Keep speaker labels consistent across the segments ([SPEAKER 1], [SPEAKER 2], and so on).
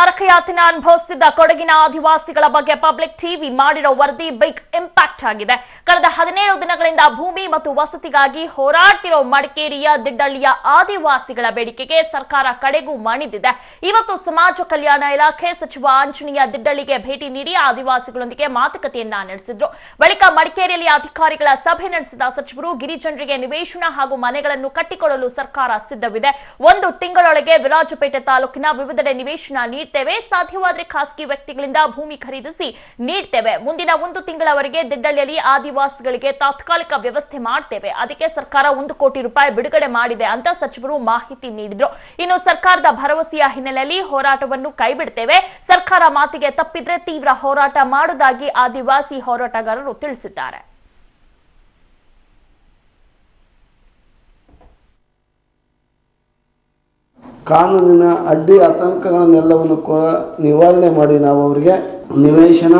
[SPEAKER 1] ನರಕಯಾತನೆ ಅನುಭವಿಸುತ್ತಿದ್ದ ಕೊಡಗಿನ ಆದಿವಾಸಿಗಳ ಬಗ್ಗೆ ಪಬ್ಲಿಕ್ ಟಿವಿ ಮಾಡಿರೋ ವರದಿ ಬಿಗ್ ಇಂಪ್ಯಾಕ್ಟ್ ಆಗಿದೆ. ಕಳೆದ 17 ದಿನಗಳಿಂದ ಭೂಮಿ ಮತ್ತು ವಸತಿಗಾಗಿ ಹೋರಾಡ್ತಿರೋ ಮಡಿಕೇರಿಯ ದಿಡ್ಡಳ್ಳಿಯ ಆದಿವಾಸಿಗಳ ಬೇಡಿಕೆಗೆ ಸರ್ಕಾರ ಕಡೆಗೂ ಮಣಿದಿದೆ. ಇವತ್ತು ಸಮಾಜ ಕಲ್ಯಾಣ ಇಲಾಖೆ ಸಚಿವ ಆಂಜನೇಯ ದಿಡ್ಡಳ್ಳಿಗೆ ಭೇಟಿ ನೀಡಿ ಆದಿವಾಸಿಗಳೊಂದಿಗೆ ಮಾತುಕತೆಯನ್ನ ನಡೆಸಿದ್ರು. ಬಳಿಕ ಮಡಿಕೇರಿಯಲ್ಲಿ ಅಧಿಕಾರಿಗಳ ಸಭೆ ನಡೆಸಿದ ಸಚಿವರು ಗಿರಿಜನರಿಗೆ ನಿವೇಶನ ಹಾಗೂ ಮನೆಗಳನ್ನು ಕಟ್ಟಿಕೊಡಲು ಸರ್ಕಾರ ಸಿದ್ಧವಿದೆ. 1 ತಿಂಗಳೊಳಗೆ ವಿರಾಜಪೇಟೆ ತಾಲೂಕಿನ ವಿವಿಧೆಡೆ ನಿವೇಶನ ನೀಡ್ತೇವೆ, ಸಾಧ್ಯವಾದರೆ ಖಾಸಗಿ ವ್ಯಕ್ತಿಗಳಿಂದ ಭೂಮಿ ಖರೀದಿಸಿ ನೀಡ್ತೇವೆ. ಮುಂದಿನ 1 ತಿಂಗಳವರೆಗೆ ದಿಡ್ಡಳ್ಳಿಯಲ್ಲಿ ಆದಿವಾಸಿಗಳಿಗೆ ತಾತ್ಕಾಲಿಕ ವ್ಯವಸ್ಥೆ ಮಾಡ್ತೇವೆ. ಅದಕ್ಕೆ ಸರ್ಕಾರ 1 ಕೋಟಿ ರೂಪಾಯಿ ಬಿಡುಗಡೆ ಮಾಡಿದೆ ಅಂತ ಸಚಿವರು ಮಾಹಿತಿ ನೀಡಿದ್ರು. ಇನ್ನು ಸರ್ಕಾರದ ಭರವಸೆಯ ಹಿನ್ನೆಲೆಯಲ್ಲಿ ಹೋರಾಟವನ್ನು ಕೈಬಿಡ್ತೇವೆ, ಸರ್ಕಾರ ಮಾತಿಗೆ ತಪ್ಪಿದ್ರೆ ತೀವ್ರ ಹೋರಾಟ ಮಾಡುವುದಾಗಿ ಆದಿವಾಸಿ ಹೋರಾಟಗಾರರು ತಿಳಿಸಿದ್ದಾರೆ.
[SPEAKER 2] ಕಾನೂನಿನ ಅಡ್ಡಿ ಆತಂಕಗಳನ್ನೆಲ್ಲವನ್ನು ನಿವಾರಣೆ ಮಾಡಿ ನಾವು ಅವರಿಗೆ ನಿವೇಶನ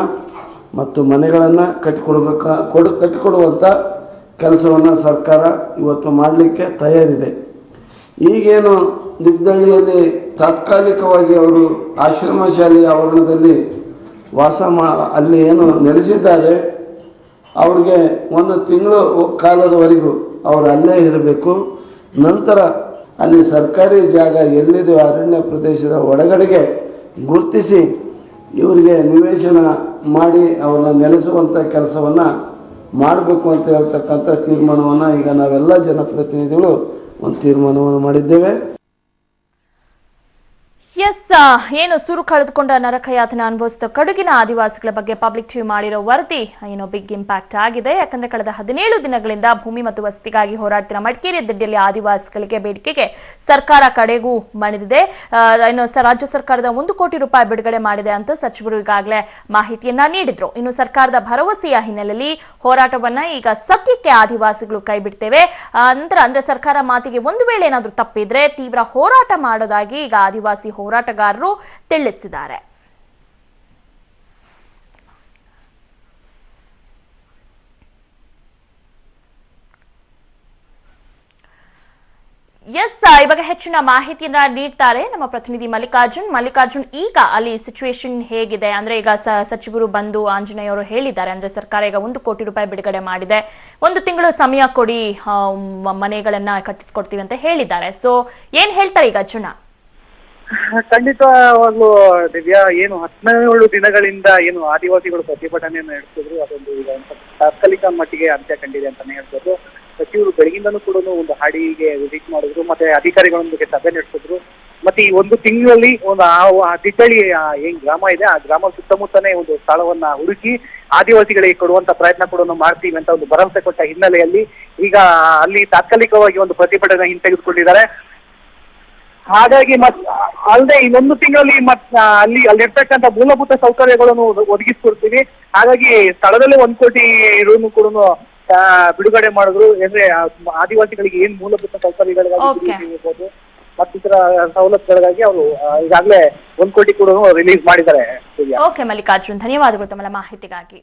[SPEAKER 2] ಮತ್ತು ಮನೆಗಳನ್ನು ಕಟ್ಟಿಕೊಡುವಂಥ ಕೆಲಸವನ್ನು ಸರ್ಕಾರ ಇವತ್ತು ಮಾಡಲಿಕ್ಕೆ ತಯಾರಿದೆ. ಈಗೇನು ದಿಗ್ದಳ್ಳಿಯಲ್ಲಿ ತಾತ್ಕಾಲಿಕವಾಗಿ ಅವರು ಆಶ್ರಮ ಶಾಲೆಯ ಆವರಣದಲ್ಲಿ ಅಲ್ಲಿ ಏನು ನೆಲೆಸಿದ್ದಾರೆ, ಅವ್ರಿಗೆ 1 ತಿಂಗಳು ಕಾಲದವರೆಗೂ ಅವರು ಅಲ್ಲೇ ಇರಬೇಕು. ನಂತರ ಅಲ್ಲಿ ಸರ್ಕಾರಿ ಜಾಗ ಎಲ್ಲಿದೆ ಅರಣ್ಯ ಪ್ರದೇಶದ ಒಳಗಡೆಗೆ ಗುರುತಿಸಿ ಇವರಿಗೆ ನಿವೇಶನ ಮಾಡಿ ಅವ್ರನ್ನ ನೆಲೆಸುವಂಥ ಕೆಲಸವನ್ನು ಮಾಡಬೇಕು ಅಂತ ಹೇಳ್ತಕ್ಕಂಥ ತೀರ್ಮಾನವನ್ನು ಈಗ ನಾವೆಲ್ಲ ಜನಪ್ರತಿನಿಧಿಗಳು ಒಂದು ತೀರ್ಮಾನವನ್ನು ಮಾಡಿದ್ದೇವೆ.
[SPEAKER 1] ಏನು ಸುರು ಕಳೆದುಕೊಂಡ ನರಕಯಾತನೆ ಅನುಭವಿಸಿದ ಕೊಡಗಿನ ಆದಿವಾಸಿಗಳ ಬಗ್ಗೆ ಪಬ್ಲಿಕ್ ಟಿವಿ ಮಾಡಿರೋ ವರದಿ ಏನೋ ಬಿಗ್ ಇಂಪ್ಯಾಕ್ಟ್ ಆಗಿದೆ. ಯಾಕಂದ್ರೆ ಕಳೆದ 17 ದಿನಗಳಿಂದ ಭೂಮಿ ಮತ್ತು ವಸತಿಗಾಗಿ ಹೋರಾಡ್ತಿರೋ ಮಡಿಕೇರಿ ದಿಡ್ಡಳ್ಳಿ ಆದಿವಾಸಿಗಳಿಗೆ ಬೇಡಿಕೆಗೆ ಸರ್ಕಾರ ಕಡೆಗೂ ಮಣಿದಿದೆ. ಇನ್ನು ರಾಜ್ಯ ಸರ್ಕಾರದ 1 ಕೋಟಿ ರೂಪಾಯಿ ಬಿಡುಗಡೆ ಮಾಡಿದೆ ಅಂತ ಸಚಿವರು ಈಗಾಗಲೇ ಮಾಹಿತಿಯನ್ನ ನೀಡಿದ್ರು. ಇನ್ನು ಸರ್ಕಾರದ ಭರವಸೆಯ ಹಿನ್ನೆಲೆಯಲ್ಲಿ ಹೋರಾಟವನ್ನ ಈಗ ಸದ್ಯಕ್ಕೆ ಆದಿವಾಸಿಗಳು ಕೈ ಬಿಡ್ತೇವೆ, ನಂತರ ಅಂದ್ರೆ ಸರ್ಕಾರ ಮಾತಿಗೆ ಒಂದು ವೇಳೆ ಏನಾದರೂ ತಪ್ಪಿದ್ರೆ ತೀವ್ರ ಹೋರಾಟ ಮಾಡೋದಾಗಿ ಈಗ ಆದಿವಾಸಿ ಹೋರಾಟಗಾರರು ತಿಳಿಸಿದ್ದಾರೆ. ಇವಾಗ ಹೆಚ್ಚಿನ ಮಾಹಿತಿಯನ್ನ ನೀಡ್ತಾರೆ ನಮ್ಮ ಪ್ರತಿನಿಧಿ ಮಲ್ಲಿಕಾರ್ಜುನ್. ಈಗ ಅಲ್ಲಿ ಸಿಚುವೇಶನ್ ಹೇಗಿದೆ ಅಂದ್ರೆ ಈಗ ಸಚಿವರು ಬಂದು ಆಂಜನೇಯ ಅವರು ಹೇಳಿದ್ದಾರೆ, ಅಂದ್ರೆ ಸರ್ಕಾರ ಈಗ 1 ಕೋಟಿ ರೂಪಾಯಿ ಬಿಡುಗಡೆ ಮಾಡಿದೆ, 1 ತಿಂಗಳು ಸಮಯ ಕೊಡಿ, ಮನೆಗಳನ್ನ ಕಟ್ಟಿಸ್ಕೊಡ್ತೀವಿ ಅಂತ ಹೇಳಿದ್ದಾರೆ. ಸೊ ಏನ್ ಹೇಳ್ತಾರೆ ಈಗ ಜನ?
[SPEAKER 3] ಖಂಡಿತವಾಗ್ಲೂ ದಿವ್ಯಾ, ಏನು 17 ದಿನಗಳಿಂದ ಏನು ಆದಿವಾಸಿಗಳು ಪ್ರತಿಭಟನೆಯನ್ನು ನಡೆಸಿದ್ರು, ಅದೊಂದು ಈಗ ತಾತ್ಕಾಲಿಕ ಮಟ್ಟಿಗೆ ಅಂತ್ಯ ಕಂಡಿದೆ ಅಂತಾನೆ ಹೇಳ್ಬೋದು. ಸಚಿವರು ಬೆಳಗಿಂದನೂ ಕೂಡ ಒಂದು ಹಾಡಿಗೆ ವಿಸಿಟ್ ಮಾಡಿದ್ರು, ಮತ್ತೆ ಅಧಿಕಾರಿಗಳೊಂದಿಗೆ ಸಭೆ ನಡೆಸಿದ್ರು. ಮತ್ತೆ ಈ 1 ತಿಂಗಳಲ್ಲಿ ಒಂದು ದಿಡ್ಡಳ್ಳಿ ಏನ್ ಗ್ರಾಮ ಇದೆ, ಆ ಗ್ರಾಮ ಸುತ್ತಮುತ್ತನೇ ಒಂದು ಸ್ಥಳವನ್ನ ಹುಡುಕಿ ಆದಿವಾಸಿಗಳಿಗೆ ಕೊಡುವಂತ ಪ್ರಯತ್ನ ಕೂಡ ಮಾಡ್ತೀವಿ ಅಂತ ಒಂದು ಭರವಸೆ ಕೊಟ್ಟ ಹಿನ್ನೆಲೆಯಲ್ಲಿ ಈಗ ಅಲ್ಲಿ ತಾತ್ಕಾಲಿಕವಾಗಿ ಒಂದು ಪ್ರತಿಭಟನೆ ಹಿಂತೆಗೆದುಕೊಂಡಿದ್ದಾರೆ. ಹಾಗಾಗಿ ಅಲ್ಲದೆ ಈ 1 ತಿಂಗಳಲ್ಲಿ ಅಲ್ಲಿರ್ತಕ್ಕಂಥ ಮೂಲಭೂತ ಸೌಕರ್ಯಗಳನ್ನು ಒದಗಿಸ್ಕೊಡ್ತೀವಿ. ಹಾಗಾಗಿ ಸ್ಥಳದಲ್ಲೇ 1 ಕೋಟಿ ರೂ ಕೂಡ ಬಿಡುಗಡೆ ಮಾಡಿದ್ರು. ಅಂದ್ರೆ ಆದಿವಾಸಿಗಳಿಗೆ ಏನ್ ಮೂಲಭೂತ ಸೌಕರ್ಯಗಳಿರ್ಬೋದು ಮತ್ತಿತರ ಸವಲತ್ತುಗಳಿಗಾಗಿ ಅವರು ಈಗಾಗಲೇ 1 ಕೋಟಿ ಕೂಡ ರಿಲೀಸ್ ಮಾಡಿದ್ದಾರೆ.
[SPEAKER 1] ಓಕೆ ಮಲ್ಲಿಕಾರ್ಜುನ್, ಧನ್ಯವಾದಗಳು ತಮ್ಮ ಮಾಹಿತಿಗಾಗಿ.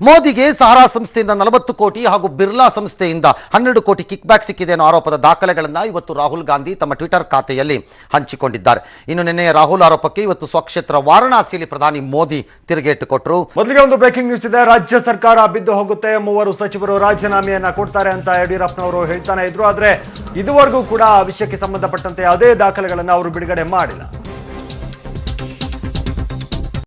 [SPEAKER 4] ಮೋದಿಗೆ ಸಹಾರಾ ಸಂಸ್ಥೆಯಿಂದ 40 ಕೋಟಿ ಹಾಗೂ ಬಿರ್ಲಾ ಸಂಸ್ಥೆಯಿಂದ 12 ಕೋಟಿ ಕಿಕ್ ಬ್ಯಾಕ್ ಸಿಕ್ಕಿದೆ ಅನ್ನೋ ಆರೋಪದ ದಾಖಲೆಗಳನ್ನು ಇವತ್ತು ರಾಹುಲ್ ಗಾಂಧಿ ತಮ್ಮ ಟ್ವಿಟರ್ ಖಾತೆಯಲ್ಲಿ ಹಂಚಿಕೊಂಡಿದ್ದಾರೆ. ಇನ್ನು ನಿನ್ನೆ ರಾಹುಲ್ ಆರೋಪಕ್ಕೆ ಇವತ್ತು ಸ್ವಕ್ಷೇತ್ರ ವಾರಣಾಸಿಯಲ್ಲಿ ಪ್ರಧಾನಿ ಮೋದಿ ತಿರುಗೇಟು ಕೊಟ್ಟರು.
[SPEAKER 5] ಮೊದಲಿಗೆ ಒಂದು ಬ್ರೇಕಿಂಗ್ ನ್ಯೂಸ್ ಇದೆ. ರಾಜ್ಯ ಸರ್ಕಾರ ಬಿದ್ದು ಹೋಗುತ್ತೆ, 3 ಸಚಿವರು ರಾಜೀನಾಮೆಯನ್ನ ಕೊಡ್ತಾರೆ ಅಂತ ಯಡಿಯೂರಪ್ಪನವರು ಹೇಳ್ತಾನೆ ಇದ್ರು. ಆದ್ರೆ ಇದುವರೆಗೂ ಕೂಡ ಆ ವಿಷಯಕ್ಕೆ ಸಂಬಂಧಪಟ್ಟಂತೆ ಯಾವುದೇ ದಾಖಲೆಗಳನ್ನು ಅವರು ಬಿಡುಗಡೆ ಮಾಡಿಲ್ಲ.